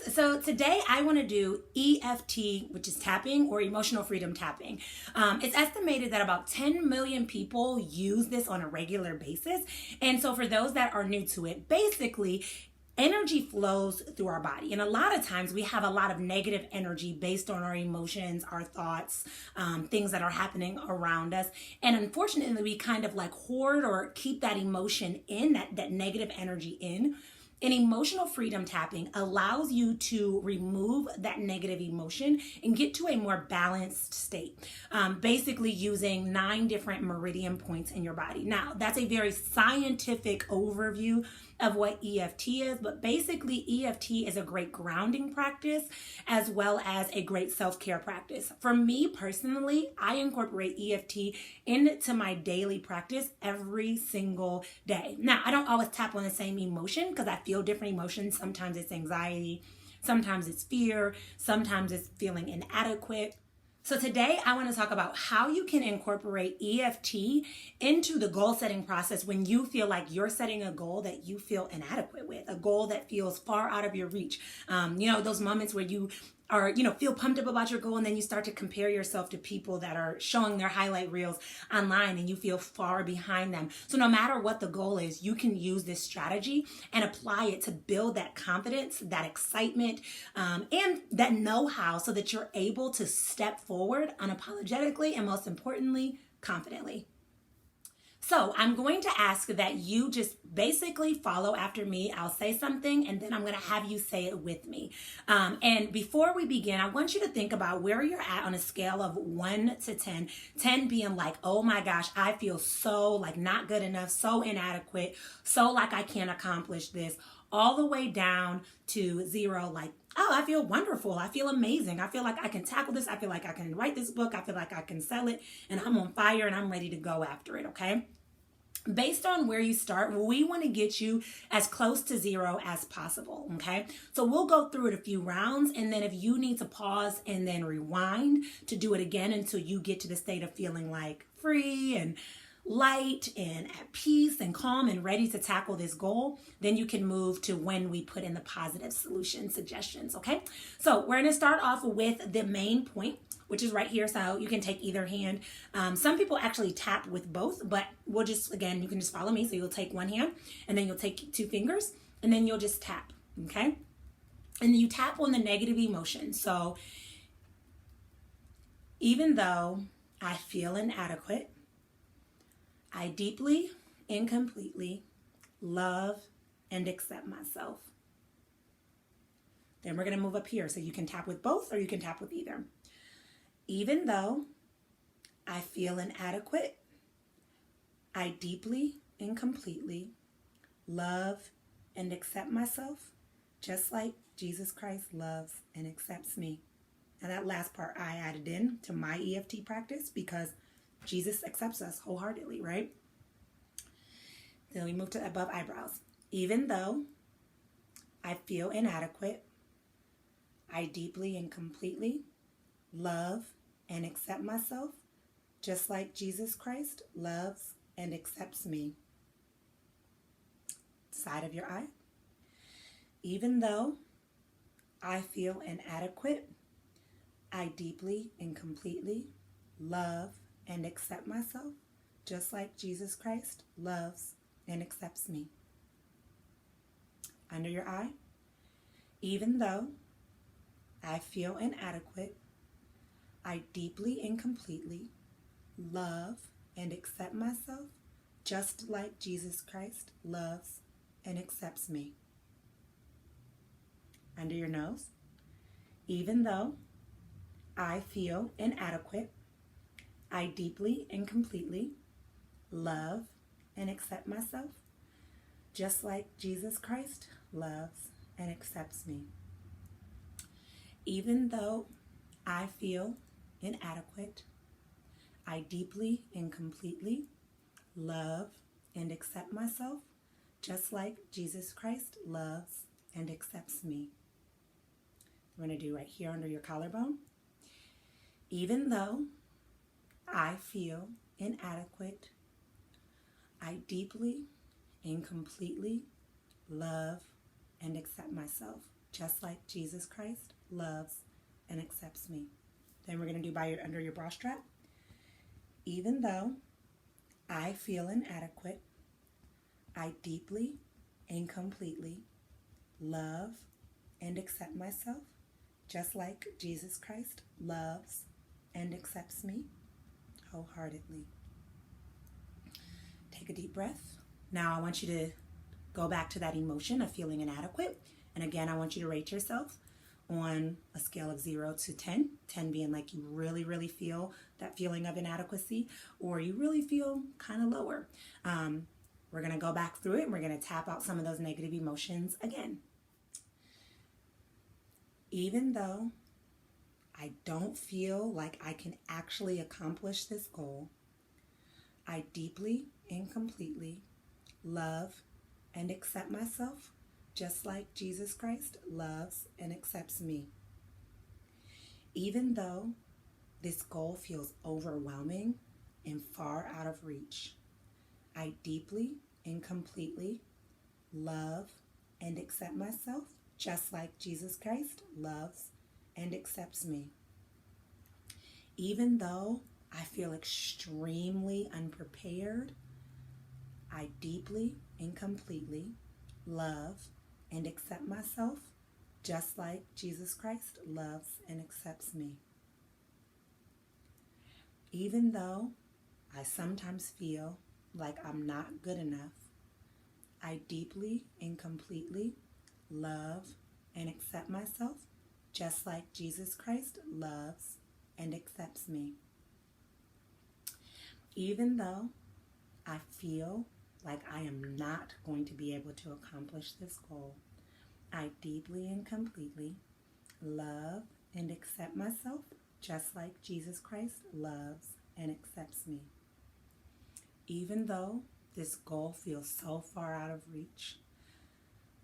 So today I want to do EFT, which is tapping or emotional freedom tapping. It's estimated that about 10 million people use this on a regular basis. And so for those that are new to it, basically energy flows through our body. And a lot of times we have a lot of negative energy based on our emotions, our thoughts, things that are happening around us. And unfortunately, we kind of like hoard or keep that emotion in, that negative energy in. And emotional freedom tapping allows you to remove that negative emotion and get to a more balanced state, basically using 9 different meridian points in your body. Now, that's a very scientific overview of what EFT is, but basically EFT is a great grounding practice as well as a great self-care practice. For me personally, I incorporate EFT into my daily practice every single day. Now, I don't always tap on the same emotion because I feel different emotions. Sometimes it's anxiety, sometimes it's fear, sometimes it's feeling inadequate. So today I want to talk about how you can incorporate EFT into the goal setting process when you feel like you're setting a goal that you feel inadequate with, a goal that feels far out of your reach. Those moments where you are, feel pumped up about your goal and then you start to compare yourself to people that are showing their highlight reels online and you feel far behind them. So no matter what the goal is, you can use this strategy and apply it to build that confidence, that excitement, and that know-how so that you're able to step forward unapologetically and most importantly, confidently. So I'm going to ask that you just basically follow after me. I'll say something and then I'm going to have you say it with me. And before we begin, I want you to think about where you're at on a scale of 1 to 10. 10 being like, oh my gosh, I feel so like not good enough, so inadequate, so like I can't accomplish this, all the way down to 0, like, oh, I feel wonderful. I feel amazing. I feel like I can tackle this. I feel like I can write this book. I feel like I can sell it and I'm on fire and I'm ready to go after it. Okay. Based on where you start, we want to get you as close to 0 as possible, okay? So we'll go through it a few rounds, and then if you need to pause and then rewind to do it again until you get to the state of feeling like free and light and at peace and calm and ready to tackle this goal, then you can move to when we put in the positive solution suggestions, okay? So we're going to start off with the main point, which is right here. So you can take either hand. Some people actually tap with both, but we'll just, again, you can just follow me. So you'll take one hand and then you'll take 2 fingers and then you'll just tap, okay? And then you tap on the negative emotion. So even though I feel inadequate, I deeply and completely love and accept myself. Then we're going to move up here. So you can tap with both or you can tap with either. Even though I feel inadequate, I deeply and completely love and accept myself, just like Jesus Christ loves and accepts me. And that last part I added in to my EFT practice because Jesus accepts us wholeheartedly, right? Then we move to above eyebrows. Even though I feel inadequate, I deeply and completely love and accept myself, just like Jesus Christ loves and accepts me. Side of your eye. Even though I feel inadequate, I deeply and completely love and accept myself, just like Jesus Christ loves and accepts me. Under your eye. Even though I feel inadequate, I deeply and completely love and accept myself, just like Jesus Christ loves and accepts me. Under your nose. Even though I feel inadequate, I deeply and completely love and accept myself, just like Jesus Christ loves and accepts me. Even though I feel inadequate, I deeply and completely love and accept myself, just like Jesus Christ loves and accepts me. We're going to do right here under your collarbone. Even though I feel inadequate, I deeply and completely love and accept myself, just like Jesus Christ loves and accepts me. Then we're going to do under your bra strap. Even though I feel inadequate, I deeply and completely love and accept myself, just like Jesus Christ loves and accepts me wholeheartedly. Take a deep breath. Now I want you to go back to that emotion of feeling inadequate. And again, I want you to rate yourself on a scale of 0 to 10, 10 being like you really, really feel that feeling of inadequacy, or you really feel kind of lower. We're going to go back through it and we're going to tap out some of those negative emotions again. Even though I don't feel like I can actually accomplish this goal, I deeply and completely love and accept myself, just like Jesus Christ loves and accepts me. Even though this goal feels overwhelming and far out of reach, I deeply and completely love and accept myself, just like Jesus Christ loves and accepts me. Even though I feel extremely unprepared, I deeply and completely love and accept myself, just like Jesus Christ loves and accepts me. Even though I sometimes feel like I'm not good enough, I deeply and completely love and accept myself, just like Jesus Christ loves and accepts me. Even though I feel like I am not going to be able to accomplish this goal, I deeply and completely love and accept myself, just like Jesus Christ loves and accepts me. Even though this goal feels so far out of reach,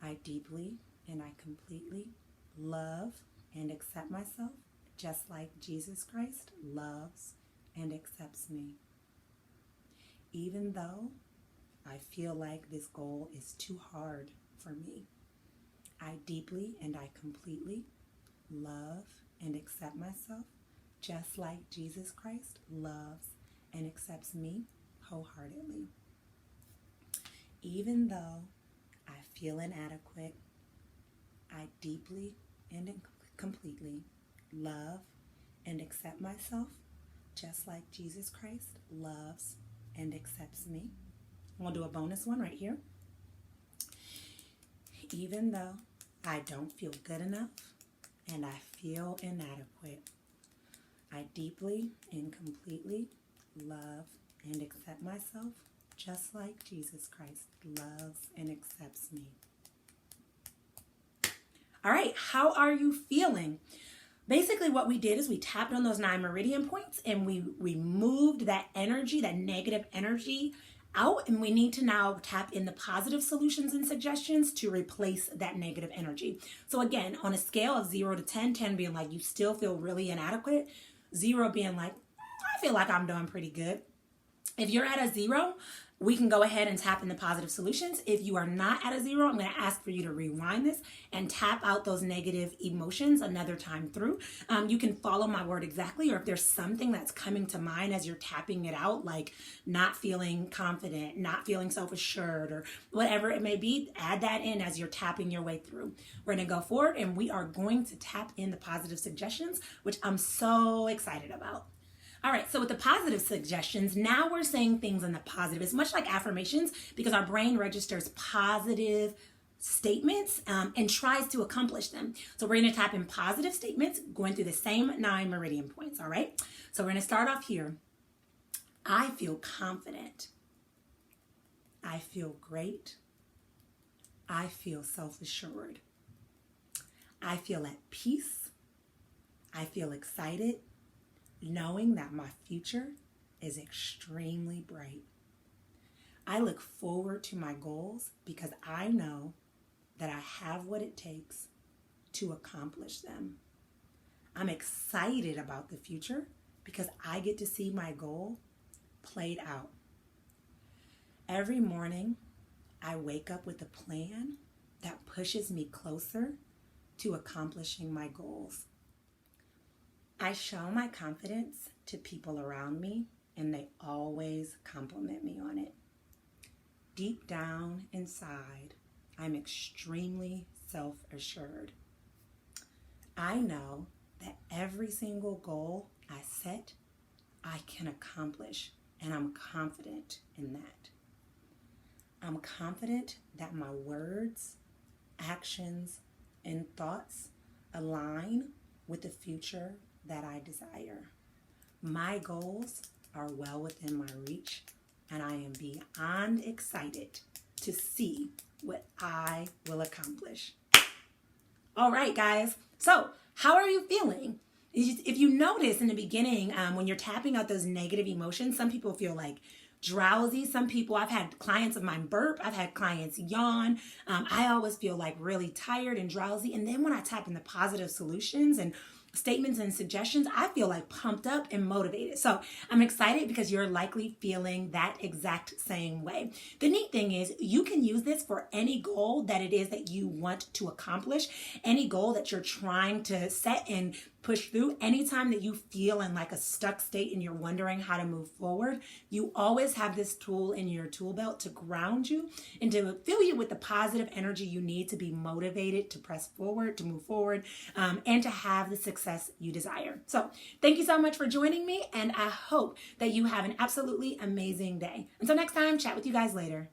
I deeply and I completely love and accept myself, just like Jesus Christ loves and accepts me. Even though I feel like this goal is too hard for me, I deeply and I completely love and accept myself, just like Jesus Christ loves and accepts me wholeheartedly. Even though I feel inadequate, I deeply and completely love and accept myself, just like Jesus Christ loves and accepts me. We'll do a bonus one right here. Even though I don't feel good enough and I feel inadequate, I deeply and completely love and accept myself, just like Jesus Christ loves and accepts me. All right, how are you feeling? Basically what we did is we tapped on those 9 meridian points and we moved that energy, that negative energy out, and we need to now tap in the positive solutions and suggestions to replace that negative energy. So again, on a scale of 0 to 10, 10 being like you still feel really inadequate, 0 being like, I feel like I'm doing pretty good. If you're at a 0, we can go ahead and tap in the positive solutions. If you are not at a 0, I'm going to ask for you to rewind this and tap out those negative emotions another time through. You can follow my word exactly, or if there's something that's coming to mind as you're tapping it out, like not feeling confident, not feeling self-assured, or whatever it may be, add that in as you're tapping your way through. We're going to go forward and we are going to tap in the positive suggestions, which I'm so excited about. All right, so with the positive suggestions, now we're saying things in the positive. It's much like affirmations because our brain registers positive statements and tries to accomplish them. So we're going to tap in positive statements going through the same 9 meridian points, all right? So we're going to start off here. I feel confident. I feel great. I feel self-assured. I feel at peace. I feel excited, knowing that my future is extremely bright. I look forward to my goals because I know that I have what it takes to accomplish them. I'm excited about the future because I get to see my goal played out. Every morning, I wake up with a plan that pushes me closer to accomplishing my goals. I show my confidence to people around me, and they always compliment me on it. Deep down inside, I'm extremely self-assured. I know that every single goal I set, I can accomplish, and I'm confident in that. I'm confident that my words, actions, and thoughts align with the future that I desire. My goals are well within my reach, and I am beyond excited to see what I will accomplish. All right, guys. So, how are you feeling? If you notice in the beginning, when you're tapping out those negative emotions, some people feel like drowsy. Some people, I've had clients of mine burp. I've had clients yawn. I always feel like really tired and drowsy. And then when I tap in the positive solutions and statements and suggestions, I feel like pumped up and motivated. So I'm excited because you're likely feeling that exact same way. The neat thing is you can use this for any goal that it is that you want to accomplish, any goal that you're trying to set and push through. Anytime that you feel in like a stuck state and you're wondering how to move forward, you always have this tool in your tool belt to ground you and to fill you with the positive energy you need to be motivated to press forward, to move forward, and to have the success you desire. So thank you so much for joining me, and I hope that you have an absolutely amazing day. Until next time, chat with you guys later.